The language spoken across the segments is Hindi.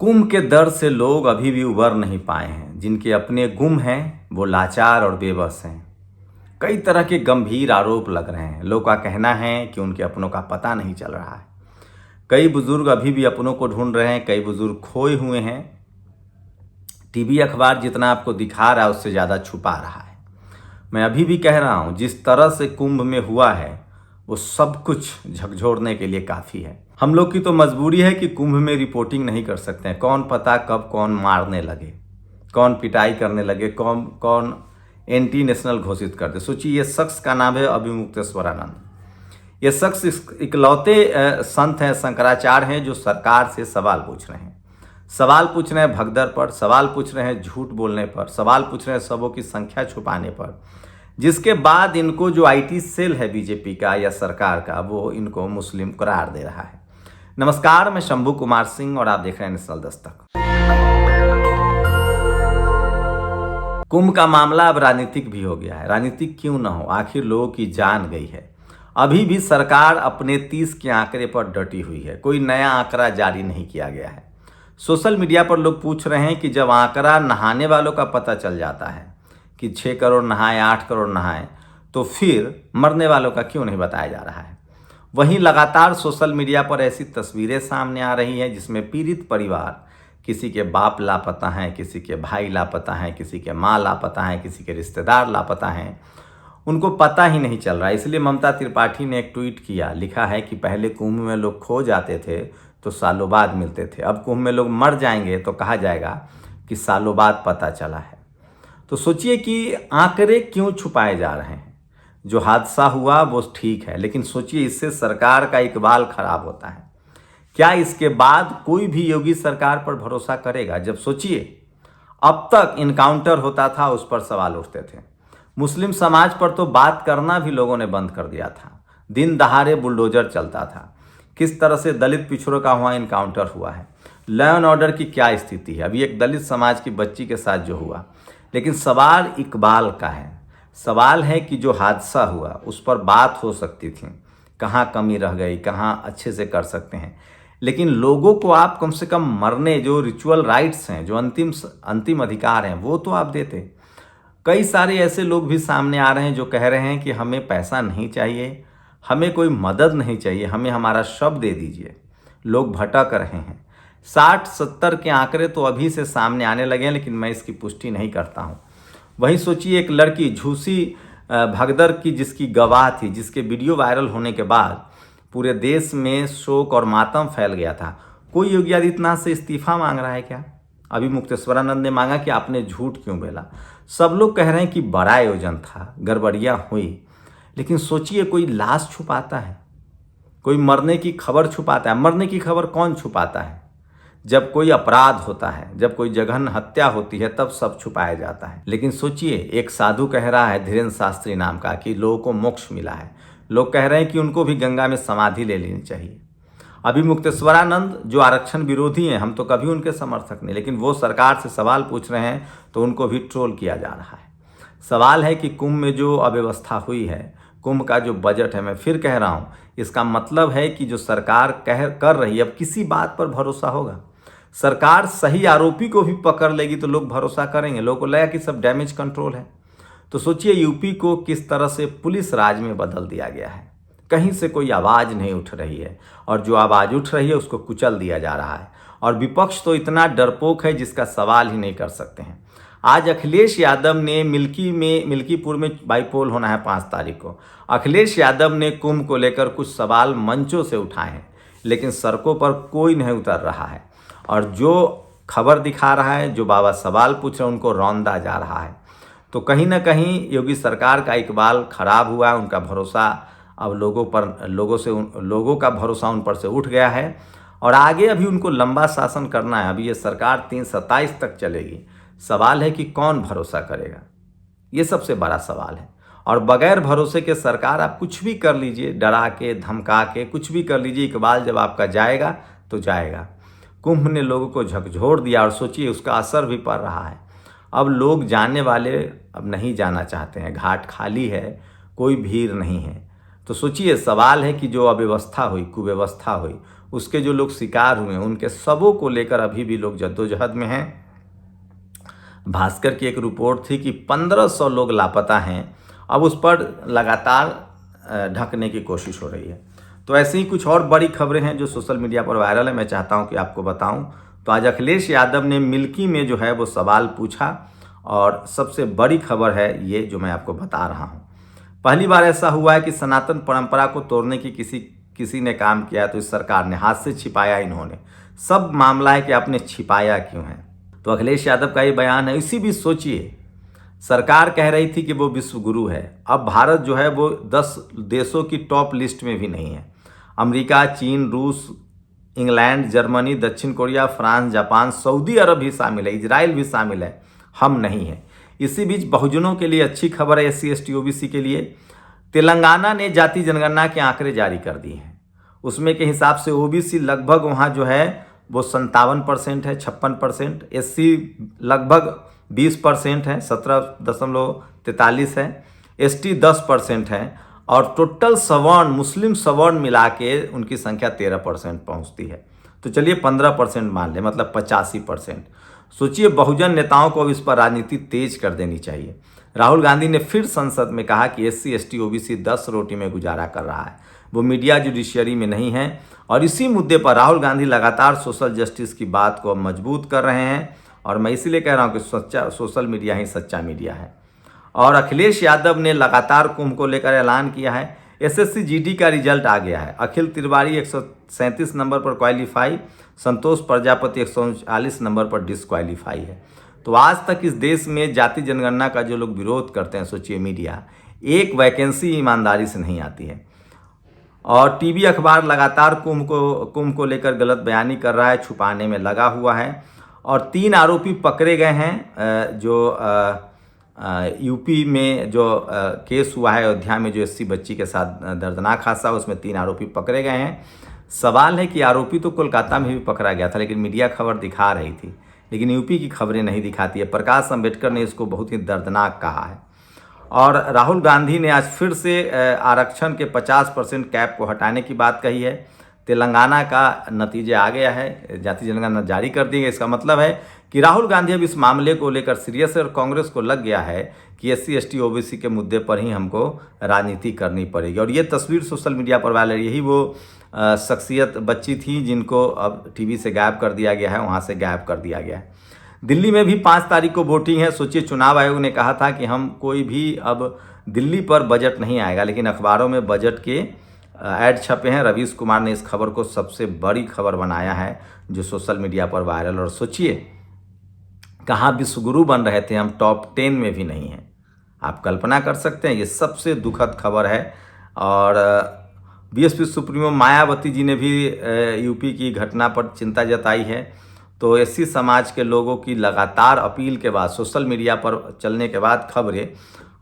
कुंभ के दर्द से लोग अभी भी उबर नहीं पाए हैं। जिनके अपने गुम हैं वो लाचार और बेबस हैं। कई तरह के गंभीर आरोप लग रहे हैं। लोग का कहना है कि उनके अपनों का पता नहीं चल रहा है। कई बुजुर्ग अभी भी अपनों को ढूंढ रहे हैं। कई बुजुर्ग खोए हुए हैं। टीवी अखबार जितना आपको दिखा रहा है उससे ज़्यादा छुपा रहा है। मैं अभी भी कह रहा हूँ, जिस तरह से कुंभ में हुआ है वो सब कुछ झकझोरने के लिए काफ़ी है। हम लोग की तो मजबूरी है कि कुंभ में रिपोर्टिंग नहीं कर सकते हैं। कौन पता कब कौन मारने लगे, कौन पिटाई करने लगे, कौन कौन एंटी नेशनल घोषित कर दे। सोचिए, ये शख्स का नाम है अभिमुक्तेश्वरानंद। ये शख्स इकलौते संत हैं, शंकराचार्य हैं, जो सरकार से सवाल पूछ रहे हैं। सवाल पूछ रहे हैं भगदड़ पर, सवाल पूछ रहे हैं झूठ बोलने पर, सवाल पूछ रहे हैं शवों की संख्या छुपाने पर। जिसके बाद इनको जो आईटी सेल है बीजेपी का या सरकार का, वो इनको मुस्लिम करार दे रहा है। नमस्कार, मैं शंभू कुमार सिंह और आप देख रहे हैं नेशनल दस्तक। कुंभ का मामला अब राजनीतिक भी हो गया है। राजनीतिक क्यों ना हो, आखिर लोगों की जान गई है। अभी भी सरकार अपने 30 के आंकड़े पर डटी हुई है। कोई नया आंकड़ा जारी नहीं किया गया है। सोशल मीडिया पर लोग पूछ रहे हैं कि जब आंकड़ा नहाने वालों का पता चल जाता है कि 6 करोड़ नहाए, 8 करोड़ नहाए, तो फिर मरने वालों का क्यों नहीं बताया जा रहा है। वहीं लगातार सोशल मीडिया पर ऐसी तस्वीरें सामने आ रही हैं जिसमें पीड़ित परिवार, किसी के बाप लापता हैं, किसी के भाई लापता हैं, किसी के माँ लापता हैं, किसी के रिश्तेदार लापता हैं, उनको पता ही नहीं चल रहा है। इसलिए ममता त्रिपाठी ने एक ट्वीट किया, लिखा है कि पहले कुंभ में लोग खो जाते थे तो सालों बाद मिलते थे, अब कुंभ में लोग मर जाएंगे तो कहा जाएगा कि सालों बाद पता चला है। तो सोचिए कि आंकड़े क्यों छुपाए जा रहे हैं। जो हादसा हुआ वो ठीक है, लेकिन सोचिए इससे सरकार का इकबाल खराब होता है। क्या इसके बाद कोई भी योगी सरकार पर भरोसा करेगा? जब सोचिए अब तक इनकाउंटर होता था उस पर सवाल उठते थे। मुस्लिम समाज पर तो बात करना भी लोगों ने बंद कर दिया था। दिन दहाड़े बुलडोजर चलता था। किस तरह से दलित पिछड़ों का वहाँ इनकाउंटर हुआ है। लॉ एंड ऑर्डर की क्या स्थिति है। अभी एक दलित समाज की बच्ची के साथ जो हुआ, लेकिन सवाल इकबाल का है। सवाल है कि जो हादसा हुआ उस पर बात हो सकती थी, कहाँ कमी रह गई, कहाँ अच्छे से कर सकते हैं। लेकिन लोगों को आप कम से कम मरने, जो रिचुअल राइट्स हैं, जो अंतिम अधिकार हैं, वो तो आप देते। कई सारे ऐसे लोग भी सामने आ रहे हैं जो कह रहे हैं कि हमें पैसा नहीं चाहिए, हमें कोई मदद नहीं चाहिए, हमें हमारा शव दे दीजिए। लोग भटक रहे हैं। 60-70 के आंकड़े तो अभी से सामने आने लगे हैं, लेकिन मैं इसकी पुष्टि नहीं करता हूँ। वहीं सोचिए, एक लड़की झूसी भगदड़ की, जिसकी गवाह थी, जिसके वीडियो वायरल होने के बाद पूरे देश में शोक और मातम फैल गया था। कोई योगी आदित्यनाथ से इस्तीफा मांग रहा है क्या? अभी मुक्तेश्वरानंद ने मांगा कि आपने झूठ क्यों बोला। सब लोग कह रहे हैं कि बड़ा आयोजन था, गड़बड़ियाँ हुई, लेकिन सोचिए कोई लाश छुपाता है, कोई मरने की खबर छुपाता है। मरने की खबर कौन छुपाता है? जब कोई अपराध होता है, जब कोई जघन्य हत्या होती है, तब सब छुपाया जाता है। लेकिन सोचिए, एक साधु कह रहा है, धीरेन्द्र शास्त्री नाम का, कि लोगों को मोक्ष मिला है। लोग कह रहे हैं कि उनको भी गंगा में समाधि ले लेनी चाहिए। अभी मुक्तेश्वरानंद जो आरक्षण विरोधी हैं, हम तो कभी उनके समर्थक नहीं, लेकिन वो सरकार से सवाल पूछ रहे हैं तो उनको भी ट्रोल किया जा रहा है। सवाल है कि कुंभ में जो अव्यवस्था हुई है, कुंभ का जो बजट है, मैं फिर कह रहा हूँ, इसका मतलब है कि जो सरकार कर रही है, अब किसी बात पर भरोसा होगा। सरकार सही आरोपी को भी पकड़ लेगी तो लोग भरोसा करेंगे। लोगों को लगेगा कि सब डैमेज कंट्रोल है। तो सोचिए यूपी को किस तरह से पुलिस राज में बदल दिया गया है। कहीं से कोई आवाज़ नहीं उठ रही है, और जो आवाज़ उठ रही है उसको कुचल दिया जा रहा है। और विपक्ष तो इतना डरपोक है जिसका सवाल ही नहीं कर सकते हैं। आज अखिलेश यादव ने मिल्कीपुर में बाईपोल होना है 5 तारीख को। अखिलेश यादव ने कुंभ को लेकर कुछ सवाल मंचों से उठाए हैं, लेकिन सड़कों पर कोई नहीं उतर रहा है। और जो खबर दिखा रहा है, जो बाबा सवाल पूछ रहे हैं, उनको रौंदा जा रहा है। तो कहीं ना कहीं योगी सरकार का इकबाल खराब हुआ है। उनका भरोसा अब लोगों का भरोसा उन पर से उठ गया है। और आगे अभी उनको लंबा शासन करना है। अभी ये सरकार 3/27 तक चलेगी। सवाल है कि कौन भरोसा करेगा, ये सबसे बड़ा सवाल है। और बगैर भरोसे के सरकार आप कुछ भी कर लीजिए, डरा के, धमका के, कुछ भी कर लीजिए, इकबाल जब आपका जाएगा तो जाएगा। कुंभ ने लोगों को झकझोर दिया, और सोचिए उसका असर भी पड़ रहा है। अब लोग जाने वाले अब नहीं जाना चाहते हैं। घाट खाली है, कोई भीड़ नहीं है। तो सोचिए, सवाल है कि जो अव्यवस्था हुई, कुव्यवस्था हुई, उसके जो लोग शिकार हुए हैं उनके सबों को लेकर अभी भी लोग जद्दोजहद में हैं। भास्कर की एक रिपोर्ट थी कि 1500 लोग लापता हैं। अब उस पर लगातार ढकने की कोशिश हो रही है। तो ऐसे ही कुछ और बड़ी खबरें हैं जो सोशल मीडिया पर वायरल है, मैं चाहता हूं कि आपको बताऊं। तो आज अखिलेश यादव ने मिल्की में जो है वो सवाल पूछा और सबसे बड़ी खबर है ये जो मैं आपको बता रहा हूं। पहली बार ऐसा हुआ है कि सनातन परंपरा को तोड़ने की किसी ने काम किया तो इस सरकार ने हाथ से छिपाया इन्होंने। सब मामला है कि आपने छिपाया क्यों है। तो अखिलेश यादव का ये बयान है। इसी बीच सोचिए, सरकार कह रही थी कि वो विश्व गुरु है, अब भारत जो है वो 10 देशों की टॉप लिस्ट में भी नहीं है। अमेरिका, चीन, रूस, इंग्लैंड, जर्मनी, दक्षिण कोरिया, फ्रांस, जापान, सऊदी अरब भी शामिल है, इजराइल भी शामिल है, हम नहीं हैं। इसी बीच बहुजनों के लिए अच्छी खबर है, SC ST OBC के लिए। तेलंगाना ने जाति जनगणना के आंकड़े जारी कर दिए हैं। उसमें के हिसाब से OBC लगभग वहाँ जो है वो 57% है, 56%। SC लगभग 20% है, 17.43 है। ST 10% है और टोटल सवर्ण, मुस्लिम सवर्ण मिला के उनकी संख्या 13% पहुंचती है। तो चलिए 15% मान लें, मतलब 85%। सोचिए, बहुजन नेताओं को अब इस पर राजनीति तेज कर देनी चाहिए। राहुल गांधी ने फिर संसद में कहा कि SC ST OBC 10 रोटी में गुजारा कर रहा है, वो मीडिया जुडिशियरी में नहीं है। और इसी मुद्दे पर राहुल गांधी लगातार सोशल जस्टिस की बात को मजबूत कर रहे हैं। और मैं इसीलिए कह रहा हूं कि सच्चा सोशल मीडिया ही सच्चा मीडिया है। और अखिलेश यादव ने लगातार कुंभ को लेकर ऐलान किया है। SSC GD का रिजल्ट आ गया है। अखिल तिवारी 137 नंबर पर क्वालिफाई, संतोष प्रजापति 139 नंबर पर डिसक्वालीफाई है। तो आज तक इस देश में जाति जनगणना का जो लोग विरोध करते हैं, सोचिए मीडिया, एक वैकेंसी ईमानदारी से नहीं आती है। और टीवी अखबार लगातार कुंभ को लेकर गलत बयानी कर रहा है, छुपाने में लगा हुआ है। और 3 आरोपी पकड़े गए हैं। जो यूपी में जो केस हुआ है अयोध्या में, जो SC बच्ची के साथ दर्दनाक हादसा, उसमें 3 आरोपी पकड़े गए हैं। सवाल है कि आरोपी तो कोलकाता में भी पकड़ा गया था, लेकिन मीडिया खबर दिखा रही थी, लेकिन यूपी की खबरें नहीं दिखाती है। प्रकाश अम्बेडकर ने इसको बहुत ही दर्दनाक कहा है। और राहुल गांधी ने आज फिर से आरक्षण के 50% कैप को हटाने की बात कही है। तेलंगाना का नतीजा आ गया है, जाति जनगणना जारी कर दी है। इसका मतलब है कि राहुल गांधी अब इस मामले को लेकर सीरियस है और कांग्रेस को लग गया है कि SC ST OBC के मुद्दे पर ही हमको राजनीति करनी पड़ेगी। और ये तस्वीर सोशल मीडिया पर वायरल, यही वो शख्सियत बच्ची थी जिनको अब टीवी से गायब कर दिया गया है, वहाँ से गायब कर दिया गया है। दिल्ली में भी 5 तारीख को वोटिंग है। सोचिए, चुनाव आयोग ने कहा था कि हम कोई भी अब दिल्ली पर बजट नहीं आएगा, लेकिन अखबारों में बजट के ऐड छपे हैं। रवीश कुमार ने इस खबर को सबसे बड़ी खबर बनाया है जो सोशल मीडिया पर वायरल। और सोचिए, कहाँ विश्वगुरु बन रहे थे हम, टॉप 10 में भी नहीं हैं। आप कल्पना कर सकते हैं, ये सबसे दुखद खबर है। और BSP सुप्रीमो मायावती जी ने भी यूपी की घटना पर चिंता जताई है। तो SC समाज के लोगों की लगातार अपील के बाद, सोशल मीडिया पर चलने के बाद खबरें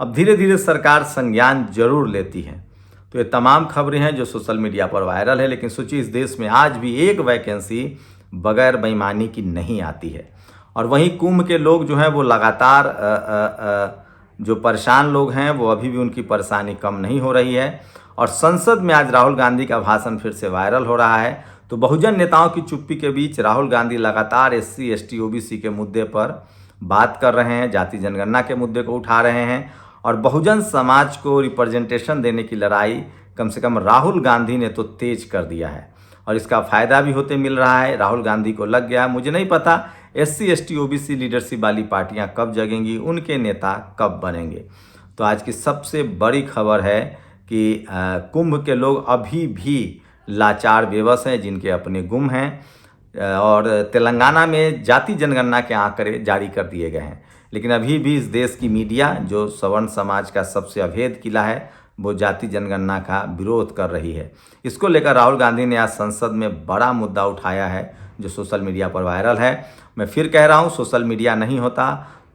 अब धीरे धीरे सरकार संज्ञान जरूर लेती है। तो ये तमाम खबरें हैं जो सोशल मीडिया पर वायरल है। लेकिन सोचिए, इस देश में आज भी एक वैकेंसी बगैर बेईमानी की नहीं आती है। और वहीं कुंभ के लोग जो हैं वो लगातार जो परेशान लोग हैं वो अभी भी उनकी परेशानी कम नहीं हो रही है। और संसद में आज राहुल गांधी का भाषण फिर से वायरल हो रहा है। तो बहुजन नेताओं की चुप्पी के बीच राहुल गांधी लगातार SC ST OBC के मुद्दे पर बात कर रहे हैं, जाति जनगणना के मुद्दे को उठा रहे हैं। और बहुजन समाज को रिप्रेजेंटेशन देने की लड़ाई कम से कम राहुल गांधी ने तो तेज कर दिया है। और इसका फ़ायदा भी होते मिल रहा है। राहुल गांधी को लग गया है, मुझे नहीं पता SC ST OBC लीडरशिप वाली पार्टियां कब जगेंगी, उनके नेता कब बनेंगे। तो आज की सबसे बड़ी खबर है कि कुंभ के लोग अभी भी लाचार बेबस हैं, जिनके अपने गुम हैं। और तेलंगाना में जाति जनगणना के आंकड़े जारी कर दिए गए हैं, लेकिन अभी भी इस देश की मीडिया, जो सवर्ण समाज का सबसे अभेद किला है, वो जाति जनगणना का विरोध कर रही है। इसको लेकर राहुल गांधी ने आज संसद में बड़ा मुद्दा उठाया है जो सोशल मीडिया पर वायरल है। मैं फिर कह रहा हूँ, सोशल मीडिया नहीं होता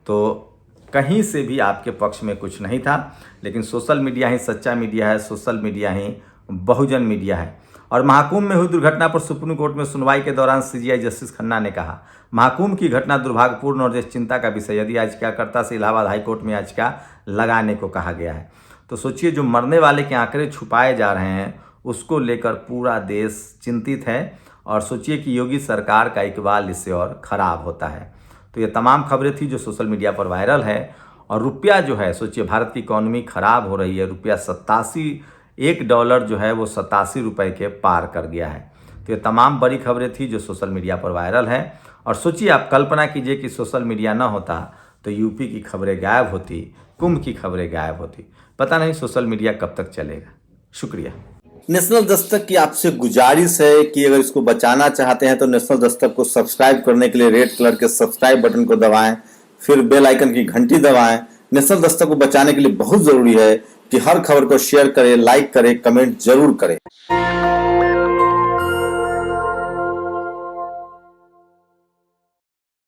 तो कहीं से भी आपके पक्ष में कुछ नहीं था, लेकिन सोशल मीडिया ही सच्चा मीडिया है, सोशल मीडिया ही बहुजन मीडिया है। और महाकुंभ में हुई दुर्घटना पर सुप्रीम कोर्ट में सुनवाई के दौरान CGI जस्टिस खन्ना ने कहा, महाकुंभ की घटना दुर्भाग्यपूर्ण और देश चिंता का विषय, यदि याचिकाकर्ता से इलाहाबाद हाईकोर्ट में याचिका लगाने को कहा गया है। तो सोचिए, जो मरने वाले के आंकड़े छुपाए जा रहे हैं उसको लेकर पूरा देश चिंतित है। और सोचिए कि योगी सरकार का इकबाल इससे और ख़राब होता है। तो ये तमाम खबरें थी जो सोशल मीडिया पर वायरल है। और रुपया जो है, सोचिए भारत की इकोनॉमी ख़राब हो रही है, रुपया 87, $1 जो है वो 87 रुपये के पार कर गया है। तो ये तमाम बड़ी खबरें थी जो सोशल मीडिया पर वायरल है। और सोचिए, आप कल्पना कीजिए कि सोशल मीडिया ना होता तो यूपी की खबरें गायब होती, कुंभ की खबरें गायब होती। पता नहीं सोशल मीडिया कब तक चलेगा। शुक्रिया। नेशनल दस्तक की आपसे गुजारिश है कि अगर इसको बचाना चाहते हैं तो नेशनल दस्तक को सब्सक्राइब करने के लिए रेड कलर के सब्सक्राइब बटन को दबाएं, फिर बेल आइकन की घंटी दबाएं। नेशनल दस्तक को बचाने के लिए बहुत जरूरी है कि हर खबर को शेयर करें, लाइक करें, कमेंट जरूर करें।